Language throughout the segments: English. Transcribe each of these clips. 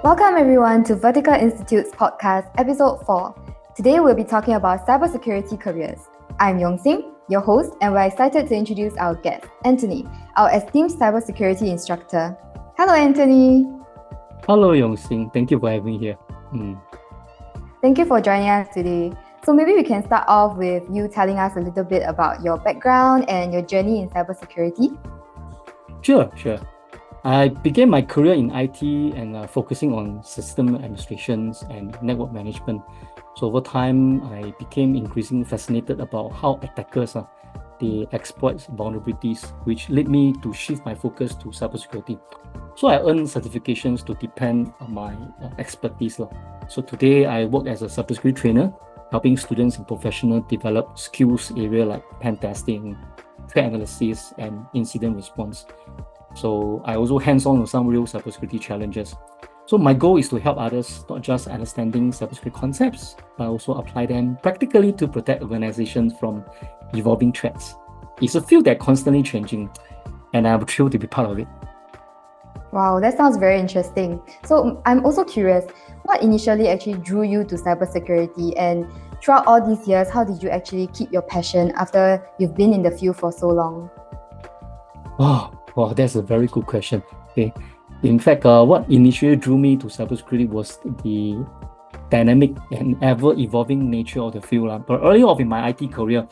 Welcome everyone to Vertical Institute's podcast, episode 4. Today we'll be talking about cybersecurity careers. I'm Yong-Sing, your host, and we're excited to introduce our guest, Anthony, our esteemed cybersecurity instructor. Hello, Anthony. Hello, Yong-Sing. Thank you for having me here. Thank you for joining us today. So maybe we can start off with you telling us a little bit about your background and your journey in cybersecurity. Sure. I began my career in IT and focusing on system administrations and network management. So over time, I became increasingly fascinated about how attackers they exploit vulnerabilities, which led me to shift my focus to cybersecurity. So I earned certifications to deepen my expertise. So today I work as a cybersecurity trainer, helping students and professionals develop skills area like pen testing, threat analysis, and incident response. So I also hands-on on some real cybersecurity challenges. So my goal is to help others not just understanding cybersecurity concepts, but also apply them practically to protect organizations from evolving threats. It's a field that's constantly changing, and I'm thrilled to be part of it. Wow, that sounds very interesting. So I'm also curious, what initially actually drew you to cybersecurity, and throughout all these years, how did you actually keep your passion after you've been in the field for so long? Wow, that's a very good question. Okay, in fact, what initially drew me to cybersecurity was the dynamic and ever-evolving nature of the field. But early on in my IT career,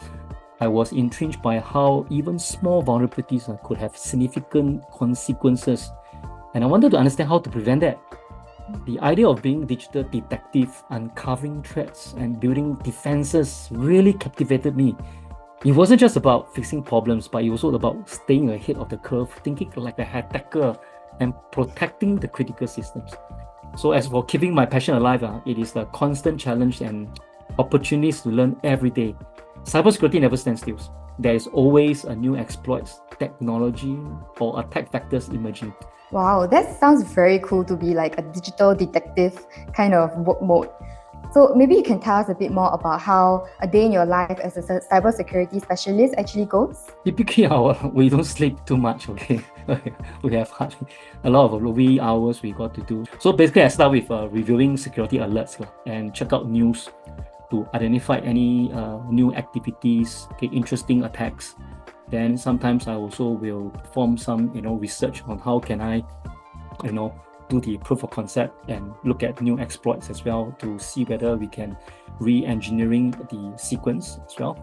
I was intrigued by how even small vulnerabilities could have significant consequences, and I wanted to understand how to prevent that. The idea of being digital detective, uncovering threats, and building defenses really captivated me. It wasn't just about fixing problems, but it was also about staying ahead of the curve, thinking like a attacker, and protecting the critical systems. So as for keeping my passion alive, it is a constant challenge and opportunities to learn every day. Cybersecurity never stands still. There is always a new exploits, technology, or attack vectors emerging. Wow, that sounds very cool to be like a digital detective kind of work mode. So maybe you can tell us a bit more about how a day in your life as a cybersecurity specialist actually goes? Typically, we don't sleep too much, okay? We have a lot of wee hours we got to do. So basically, I start with reviewing security alerts and check out news to identify any new activities, interesting attacks. Then sometimes I also will perform some research on how can I do the proof of concept and look at new exploits as well to see whether we can re-engineering the sequence as well.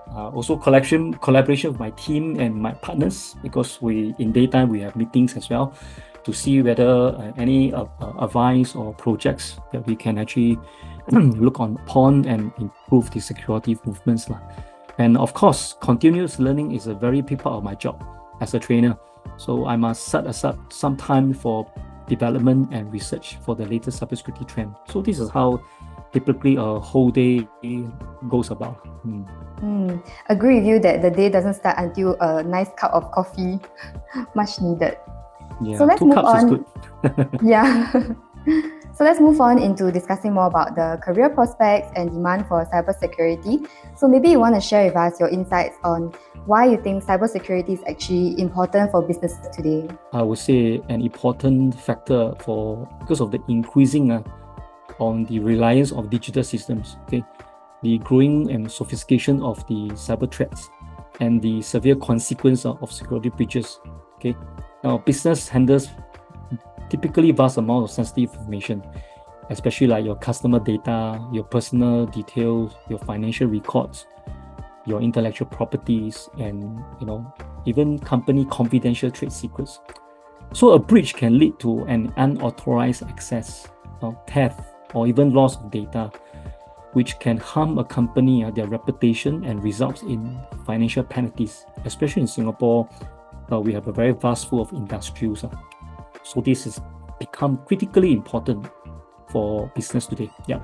Also collaboration with my team and my partners, because in daytime we have meetings as well to see whether any advice or projects that we can actually look upon and improve the security movements. And of course, continuous learning is a very big part of my job as a trainer. So I must set aside some time for development and research for the latest cybersecurity trend. So this is how typically a whole day goes about. Agree with you that the day doesn't start until a nice cup of coffee, much needed. Yeah, so let's 2 move cups on. is good. Yeah. So let's move on into discussing more about the career prospects and demand for cybersecurity. So maybe you want to share with us your insights on why you think cybersecurity is actually important for businesses today. I would say an important factor because of the increasing on the reliance of digital systems, the growing and sophistication of the cyber threats, and the severe consequence of security breaches. Now business handles typically vast amount of sensitive information, especially like your customer data, your personal details, your financial records, your intellectual properties, and even company confidential trade secrets. So a breach can lead to an unauthorized access, theft, or even loss of data, which can harm a company, their reputation, and results in financial penalties. Especially in Singapore, we have a very vast pool of industrials. So this has become critically important for business today. Yeah.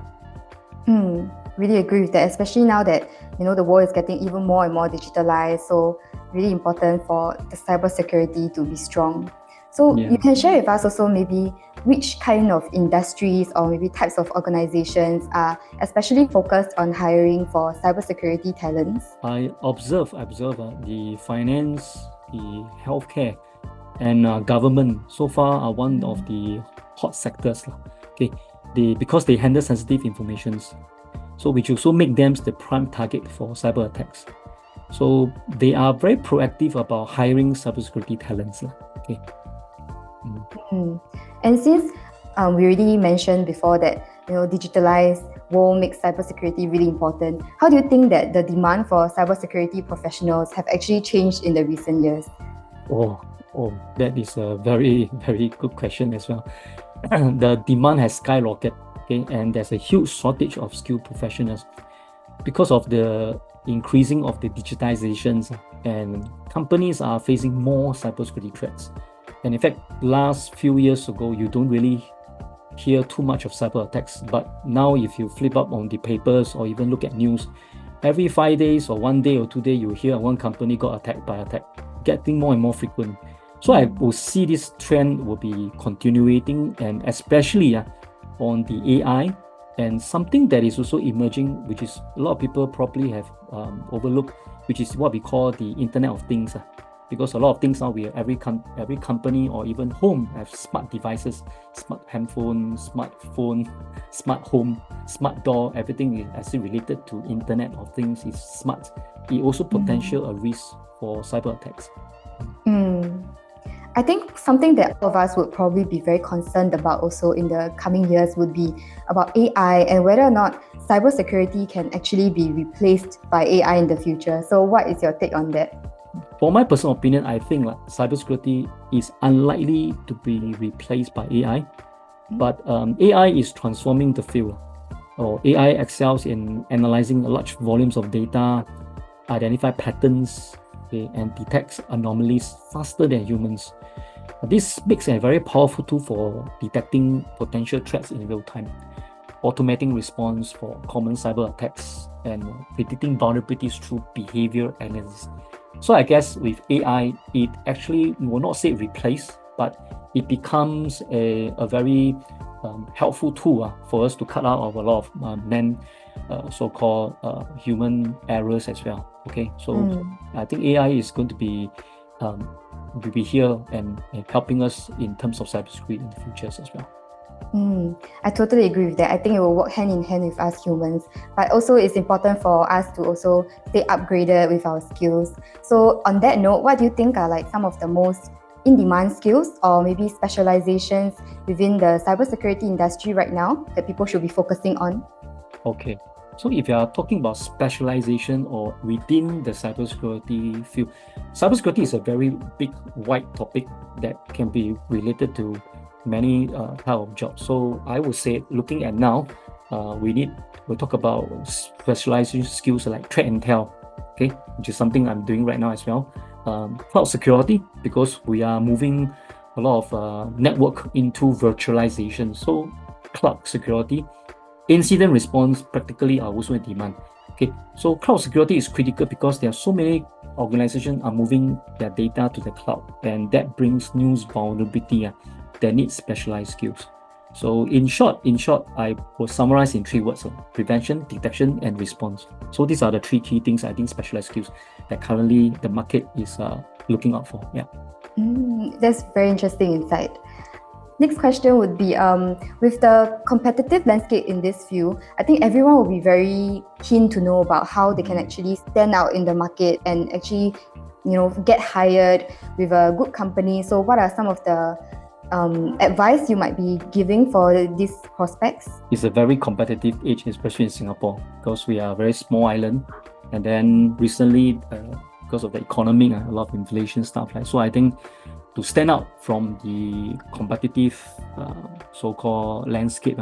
Really agree with that, especially now that the world is getting even more and more digitalized. So really important for the cybersecurity to be strong. So you can share with us also maybe which kind of industries or maybe types of organizations are especially focused on hiring for cybersecurity talents? I observe the finance, the healthcare, and government so far are one of the hot sectors. Okay, because they handle sensitive informations, so which also make them the prime target for cyber attacks. So they are very proactive about hiring cybersecurity talents. Okay. And since we already mentioned before that digitalized world makes cybersecurity really important, how do you think that the demand for cybersecurity professionals have actually changed in the recent years? Oh, that is a very, very good question as well. The demand has skyrocketed, okay, and there's a huge shortage of skilled professionals because of the increasing of the digitizations, and companies are facing more cybersecurity threats. And in fact, last few years ago, you don't really hear too much of cyber attacks. But now, if you flip up on the papers or even look at news, every 5 days or 1 day or 2 days, you hear one company got attacked by attack, getting more and more frequent. So I will see this trend will be continuing, and especially on the AI, and something that is also emerging, which is a lot of people probably have overlooked, which is what we call the Internet of Things. Because a lot of things now, every company or even home have smart devices, smart handphone, smartphone, smart home, smart door. Everything is actually related to Internet of Things is smart. It also potential a risk for cyber attacks. I think something that all of us would probably be very concerned about also in the coming years would be about AI and whether or not cybersecurity can actually be replaced by AI in the future. So what is your take on that? For my personal opinion, I think cybersecurity is unlikely to be replaced by AI, but AI is transforming the field. AI excels in analyzing large volumes of data, identify patterns, and detects anomalies faster than humans. This makes a very powerful tool for detecting potential threats in real time, automating response for common cyber attacks, and predicting vulnerabilities through behavior analysis. So I guess with AI, it actually will not say replace, but it becomes a very helpful tool for us to cut out of a lot of so-called human errors as well. Okay, so I think AI is going to be here and helping us in terms of cybersecurity in the future as well. I totally agree with that. I think it will work hand in hand with us humans, but also it's important for us to also stay upgraded with our skills. So on that note, what do you think are some of the most in-demand skills or maybe specializations within the cybersecurity industry right now that people should be focusing on? Okay, so if you are talking about specialization or within the cybersecurity field, cybersecurity is a very big, wide topic that can be related to many type of jobs. So I would say, looking at now, we'll talk about specialization skills like threat intel, okay, which is something I'm doing right now as well. Cloud security, because we are moving a lot of network into virtualization. So cloud security, incident response practically are also in demand. Okay, so cloud security is critical because there are so many organizations are moving their data to the cloud, and that brings new vulnerability that need specialized skills. So in short, I will summarize in 3 words: prevention, detection, and response. So these are the 3 key things, I think, specialized skills that currently the market is looking out for. Yeah. That's very interesting insight. Next question would be, with the competitive landscape in this field, I think everyone will be very keen to know about how they can actually stand out in the market and actually, get hired with a good company. So what are some of the advice you might be giving for these prospects? It's a very competitive age, especially in Singapore, because we are a very small island. And then recently, because of the economy, a lot of inflation stuff. So I think to stand out from the competitive so-called landscape,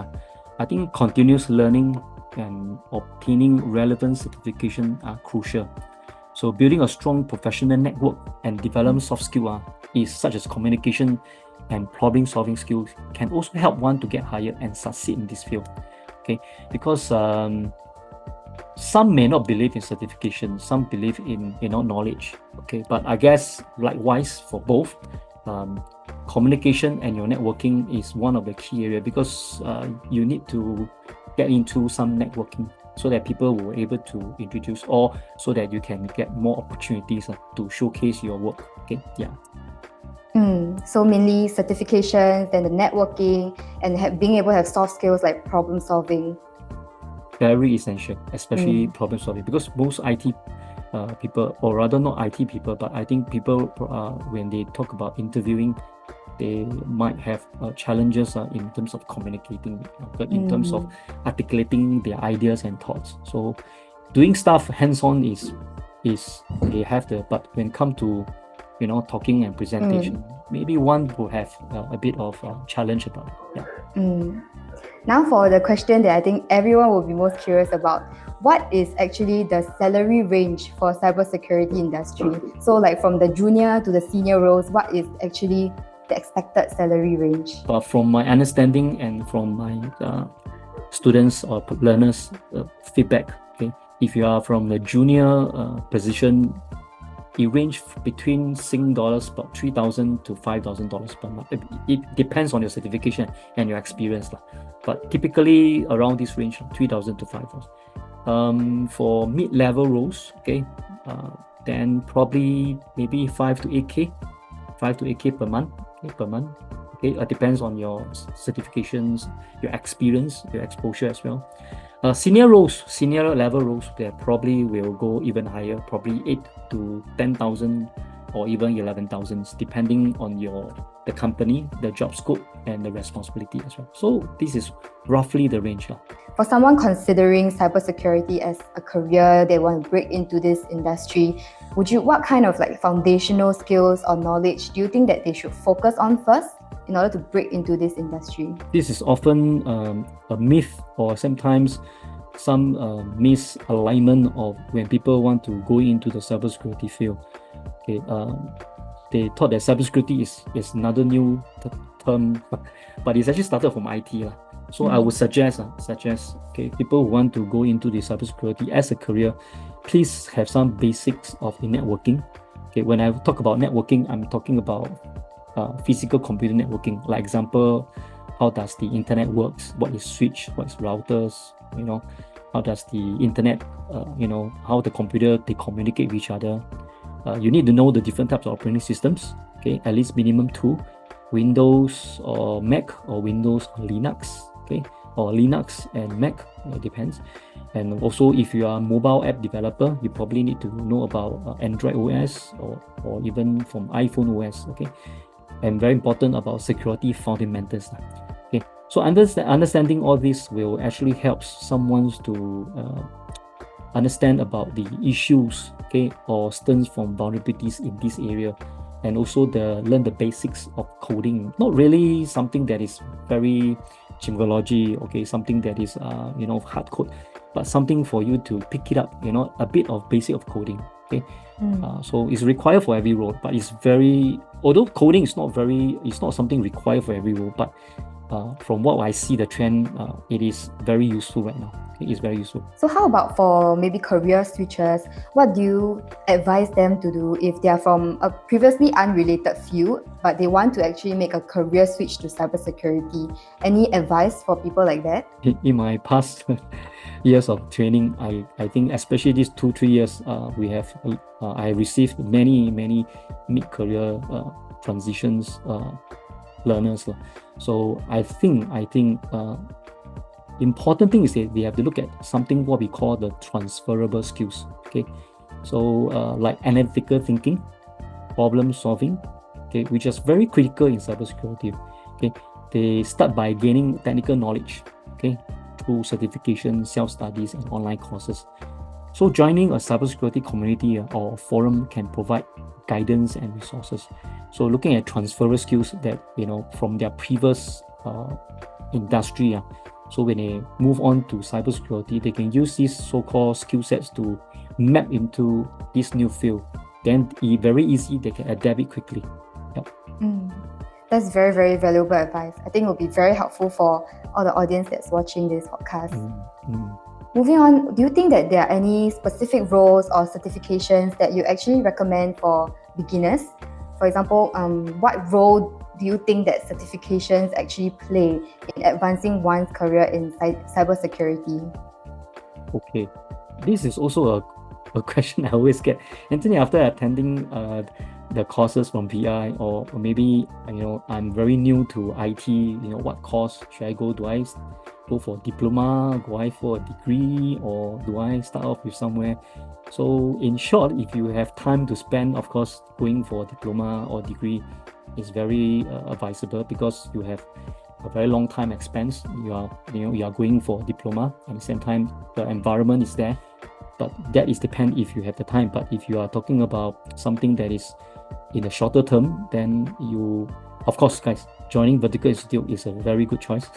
I think continuous learning and obtaining relevant certification are crucial. So building a strong professional network and developing soft skills is such as communication and problem-solving skills can also help one to get hired and succeed in this field. Okay, because some may not believe in certification, some believe in knowledge. Okay, but I guess likewise for both, communication and your networking is one of the key areas, because you need to get into some networking so that people will be able to introduce, or so that you can get more opportunities to showcase your work. Okay, yeah. So mainly certifications, then the networking, and being able to have soft skills like problem solving. Very essential, especially problem solving, because most IT people, or rather not IT people, but I think people, when they talk about interviewing, they might have challenges in terms of communicating, but in terms of articulating their ideas and thoughts. So doing stuff hands-on is they have the, but when it come to talking and presentation, maybe one will have a bit of challenge about it. Yeah. Now for the question that I think everyone will be most curious about, what is actually the salary range for cybersecurity industry? So like from the junior to the senior roles, what is actually the expected salary range? But from my understanding and from my students or learners feedback, okay, if you are from the junior position, it range between Sing dollars about $3,000 to $5,000 per month. It depends on your certification and your experience, but typically around this range, 3,000 to 5,000. For mid-level roles, okay, then probably maybe 5 to 8K per month. Okay, it depends on your certifications, your experience, your exposure as well. Senior level roles, they probably will go even higher, probably 8 to 10,000 or even 11,000, depending on the company, the job scope, and the responsibility as well. So this is roughly the range. For someone considering cybersecurity as a career, they want to break into this industry, what kind of like foundational skills or knowledge do you think that they should focus on first in order to break into this industry? This is often a myth, or sometimes some misalignment of when people want to go into the cybersecurity field. Okay, they thought that cybersecurity is another new term, but it's actually started from IT. So I would suggest okay, people who want to go into the cybersecurity as a career, please have some basics of the networking. Okay, when I talk about networking, I'm talking about physical computer networking. Like example, how does the internet works? What is switch? What is routers? How does the internet? How the computer they communicate with each other. You need to know the different types of operating systems. Okay, at least minimum 2, Windows or Mac, or Windows or Linux. Okay, or Linux and Mac, it depends. And also, if you are a mobile app developer, you probably need to know about Android OS or even from iPhone OS. Okay. And very important about security fundamentals. Okay, so understanding all this will actually help someone to understand about the issues, okay, or stems from vulnerabilities in this area, and also learn the basics of coding. Not really something that is very terminology, okay, something that is hard code, but something for you to pick it up, a bit of basic of coding. Okay. So it's required for every role, but it's although coding is not something required for every role, but from what I see the trend, it is very useful right now. It is very useful. So how about for maybe career switchers? What do you advise them to do if they are from a previously unrelated field, but they want to actually make a career switch to cybersecurity? Any advice for people like that? In my past years of training, I think especially these 2-3 years, I received many mid-career transitions learners. So I think important thing is that they have to look at something what we call the transferable skills. Okay, so like analytical thinking, problem solving, okay, which is very critical in cybersecurity. Okay, they start by gaining technical knowledge, okay, through certification, self-studies, and online courses. So joining a cybersecurity community or forum can provide guidance and resources. So looking at transferable skills that from their previous industry. So when they move on to cybersecurity, they can use these so-called skill sets to map into this new field. Then very easy, they can adapt it quickly. Yep. That's very, very valuable advice. I think it will be very helpful for all the audience that's watching this podcast. Moving on, do you think that there are any specific roles or certifications that you actually recommend for beginners? For example, what role do you think that certifications actually play in advancing one's career in cybersecurity? Okay, this is also a question I always get. Anthony, after attending the courses from VI, or maybe, I'm very new to IT, what course should I go? Do I go for diploma? Go I for a degree? Or do I start off with somewhere? So in short, if you have time to spend, of course, going for diploma or degree is very advisable, because you have a very long time expense. You are going for diploma. At the same time, the environment is there. But that is depend if you have the time. But if you are talking about something that is in the shorter term, then of course, guys, joining Vertical Institute is a very good choice.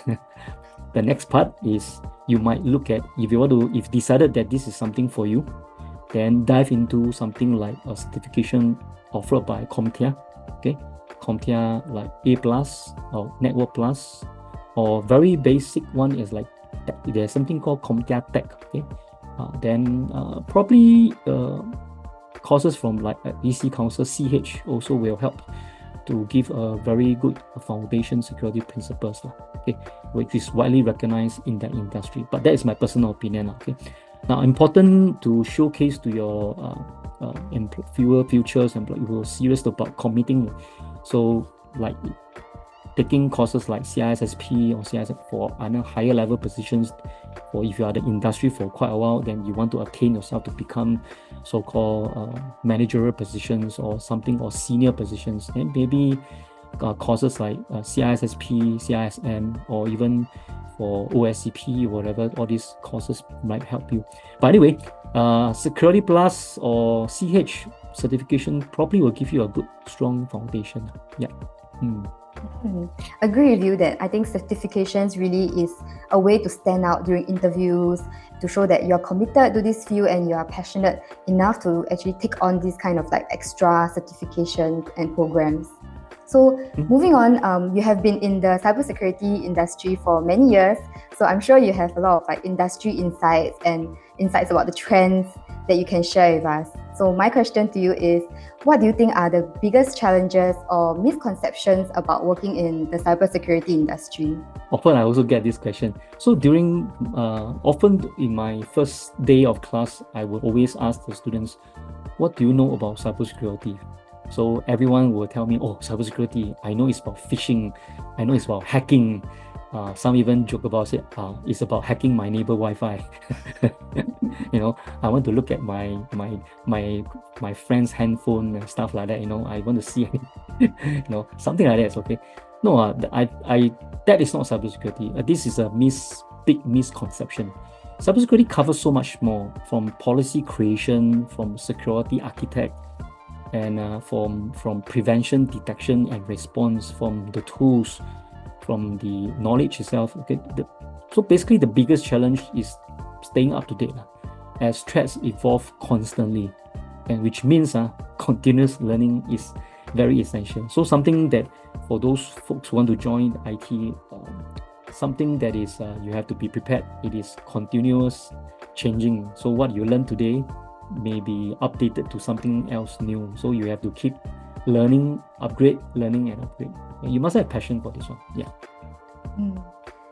The next part is you might look at, if decided that this is something for you, then dive into something like a certification offered by CompTIA. Okay, CompTIA like A+ or Network Plus, or very basic one is like there's something called CompTIA Tech. Okay, then probably courses from like EC Council, CH also will help to give a very good foundation security principles, okay, which is widely recognized in that industry. But that is my personal opinion. Okay, now important to showcase to your futures employees who are serious about committing. So like taking courses like CISSP or CIS for other higher level positions, or if you are the industry for quite a while, then you want to attain yourself to become so-called managerial positions or something, or senior positions, and maybe courses like CISSP, CISM, or even for OSCP, whatever, all these courses might help you. But anyway, Security Plus or CH certification probably will give you a good, strong foundation. Yeah. Agree with you that I think certifications really is a way to stand out during interviews, to show that you're committed to this field and you are passionate enough to actually take on these kind of like extra certification and programs. So moving on, you have been in the cybersecurity industry for many years, so I'm sure you have a lot of like industry insights and insights about the trends that you can share with us. So my question to you is, what do you think are the biggest challenges or misconceptions about working in the cybersecurity industry? Often I also get this question. So often in my first day of class, I will always ask the students, what do you know about cybersecurity? So everyone will tell me, oh, cybersecurity, I know it's about phishing, I know it's about hacking. Some even joke about it, it's about hacking my neighbor Wi-Fi. I want to look at my friend's handphone and stuff like that. I want to see something like that is okay. No, that is not cybersecurity. This is a big misconception. Cybersecurity covers so much more, from policy creation, from security architect, and from prevention, detection, and response, from the tools, from the knowledge itself. Okay, so basically the biggest challenge is staying up to date as threats evolve constantly, and which means continuous learning is very essential. So something that for those folks who want to join IT, something that is you have to be prepared. It is continuous changing. So what you learn today may be updated to something else new. So you have to keep learning, learning and upgrade. You must have passion for this one. Yeah.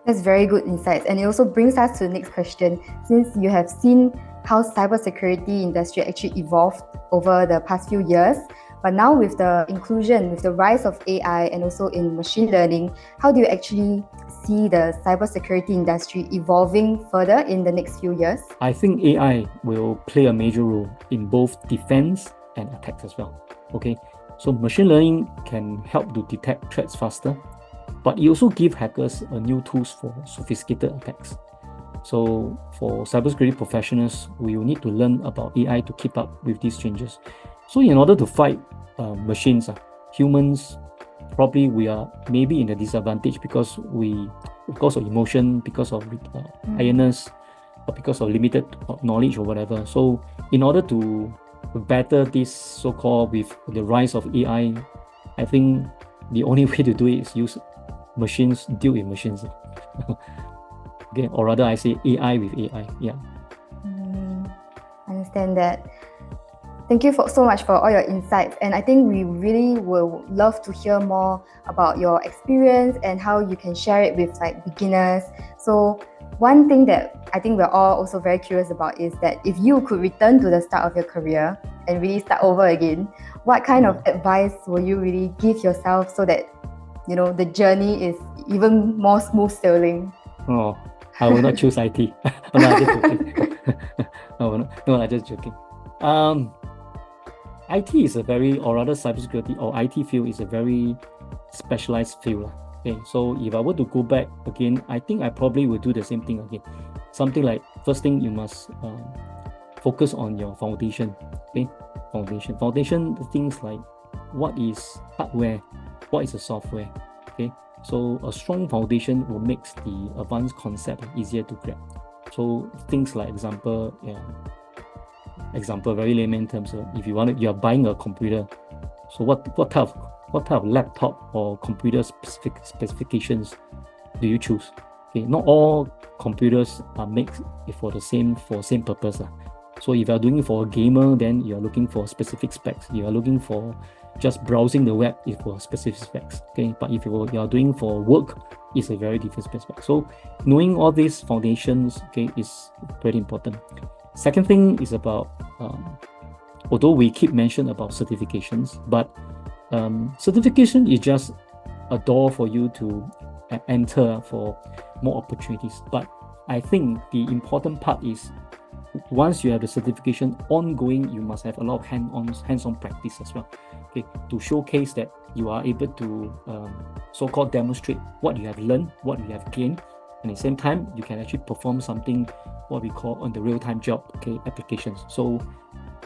That's very good insights. And it also brings us to the next question. Since you have seen how cybersecurity industry actually evolved over the past few years, but now with the rise of AI and also in machine learning, how do you actually see the cybersecurity industry evolving further in the next few years? I think AI will play a major role in both defense and attacks as well. Okay, so machine learning can help to detect threats faster, but it also gives hackers new tools for sophisticated attacks. So for cybersecurity professionals, we will need to learn about AI to keep up with these changes. So in order to fight machines, humans, probably we are maybe in a disadvantage because of emotion, because of tiredness, or because of limited knowledge or whatever. So in order to battle this so-called with the rise of AI, I think the only way to do it is use machines, deal with machines. Okay, or rather I say AI with AI. Yeah. I understand that. Thank you so much for all your insights, and I think we really will love to hear more about your experience and how you can share it with like beginners. So one thing that I think we're all also very curious about is that if you could return to the start of your career and really start over again, what kind of advice will you really give yourself so that, you know, the journey is even more smooth sailing? Oh, I will not choose IT. Oh, no, I'm just joking. No, I'm just joking. IT is a very, or rather cybersecurity or IT field is a very specialized field. Okay, so if I were to go back again, I think I probably will do the same thing again. Something like, first thing you must focus on your foundation. Okay, foundation things like what is hardware, what is the software. Okay, so a strong foundation will make the advanced concept easier to grab. So things like example, very layman terms. If you are buying a computer, so what type of laptop or computer specifications do you choose? Okay, not all computers are made for same purpose. So if you are doing it for a gamer, then you are looking for specific specs. You are looking for just browsing the web is for specific specs. Okay, but if you are doing for work, it's a very different spec. So knowing all these foundations, okay, is pretty important. Second thing is about, although we keep mentioning about certifications, but certification is just a door for you to enter for more opportunities. But I think the important part is once you have the certification ongoing, you must have a lot of hands-on practice as well. Okay, to showcase that you are able to so-called demonstrate what you have learned, what you have gained, and at the same time you can actually perform something what we call on the real-time job, okay, applications. So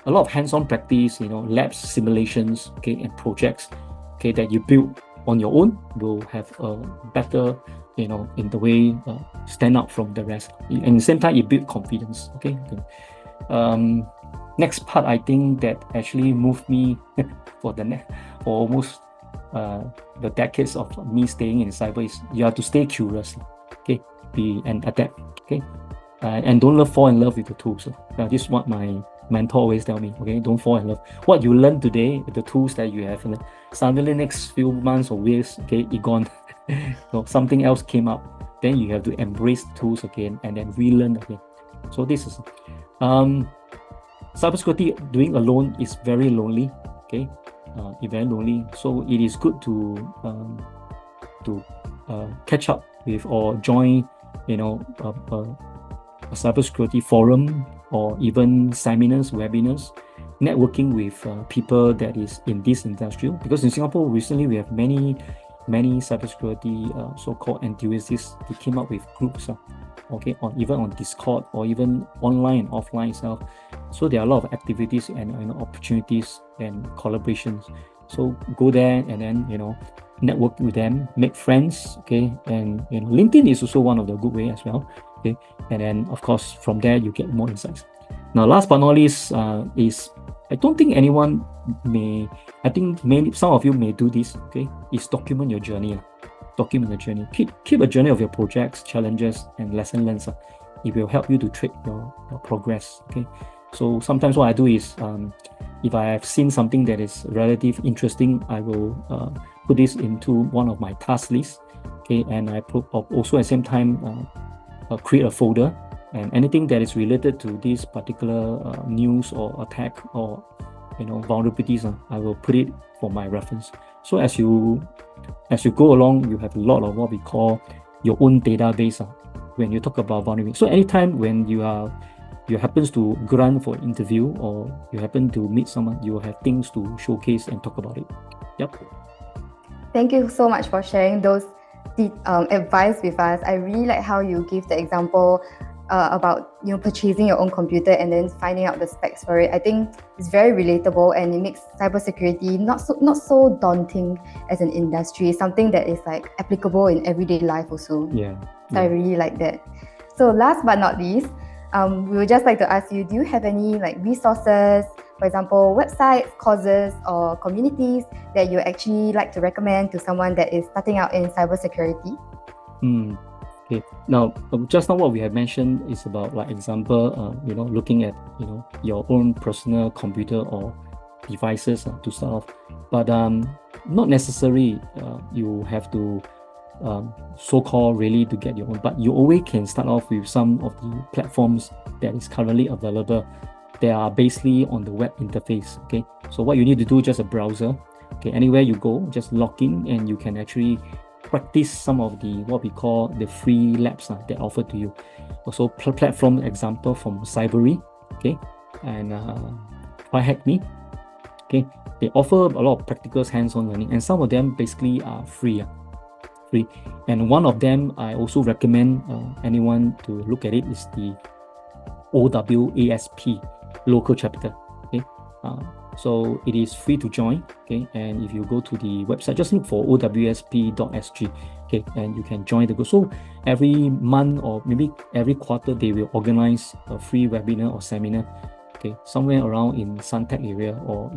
a lot of hands-on practice, labs, simulations, okay, and projects, okay, that you build on your own will have a better, in the way stand out from the rest. And at the same time, it build confidence. Okay. Next part, I think that actually moved me for almost the decades of me staying in cyber is you have to stay curious. Okay, and adapt. Okay, and don't fall in love with the tools. This is what my mentor always tell me. Okay, don't fall in love. What you learn today, the tools that you have, suddenly next few months or years, okay, it gone. So something else came up. Then you have to embrace tools again and then relearn again. So this is cybersecurity doing alone is very lonely. Okay, it's very lonely. So it is good to catch up with or join, a cybersecurity forum or even seminars, webinars, networking with people that is in this industry. Because in Singapore recently we have many cybersecurity so-called enthusiasts. They came up with groups, okay, even on Discord or even online and offline itself. So there are a lot of activities and opportunities and collaborations. So go there and then network with them, make friends, okay, and LinkedIn is also one of the good way as well, okay, and then of course from there you get more insights. Now, last but not least, is I don't think anyone may. I think some of you may do this. Okay, is document your journey. Document the journey. Keep a journey of your projects, challenges, and lesson learned. It will help you to track your progress. Okay, so sometimes what I do is, if I have seen something that is relatively interesting, I will put this into one of my task lists. Okay, and I also at the same time create a folder. And anything that is related to this particular news or attack or vulnerabilities, I will put it for my reference. So as you go along, you have a lot of what we call your own database when you talk about vulnerability. So anytime when you happens to grant for interview or you happen to meet someone, you will have things to showcase and talk about it. Yep. Thank you so much for sharing those advice with us. I really like how you give the example about purchasing your own computer and then finding out the specs for it. I think it's very relatable and it makes cybersecurity not so daunting as an industry. Something that is like applicable in everyday life also. Yeah. So I really like that. So last but not least, we would just like to ask you, do you have any resources, for example, websites, courses, or communities that you actually like to recommend to someone that is starting out in cybersecurity? Okay. Now, just now what we have mentioned is about example, looking at your own personal computer or devices to start off, but not necessarily you have to so-called really to get your own. But you always can start off with some of the platforms that is currently available they are basically on the web interface. Okay, so what you need to do, just a browser. Okay, anywhere you go, just log in and you can actually practice some of the what we call the free labs that offer to you. Also, platform example from Cybery, okay, and Try Hack Me. Okay, they offer a lot of practical hands-on learning, and some of them basically are free. And one of them I also recommend anyone to look at it is the OWASP local chapter. Okay, so it is free to join. Okay, and if you go to the website, just look for owasp.sg. Okay, and you can join the group. So every month or maybe every quarter they will organize a free webinar or seminar. Okay, somewhere around in Suntec area, or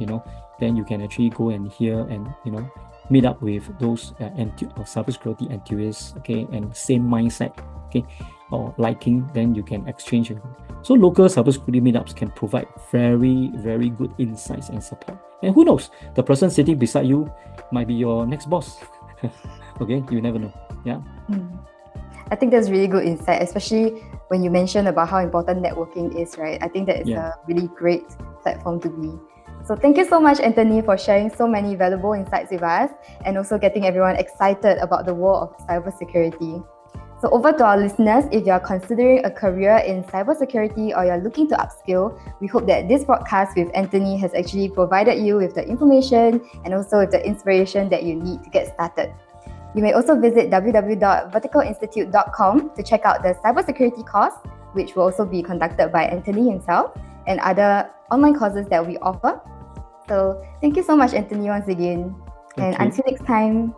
then you can actually go and hear and meet up with those cybersecurity enthusiasts. Okay, and same mindset. Okay, or liking, then you can exchange. So local cybersecurity meetups can provide very, very good insights and support. And who knows, the person sitting beside you might be your next boss. Okay, you never know. Yeah. I think that's really good insight, especially when you mentioned about how important networking is, right? I think that is a really great platform to be. So thank you so much, Anthony, for sharing so many valuable insights with us and also getting everyone excited about the world of cybersecurity. So over to our listeners, if you're considering a career in cybersecurity or you're looking to upskill, we hope that this podcast with Anthony has actually provided you with the information and also with the inspiration that you need to get started. You may also visit www.verticalinstitute.com to check out the cybersecurity course, which will also be conducted by Anthony himself, and other online courses that we offer. So thank you so much, Anthony, once again. And until next time.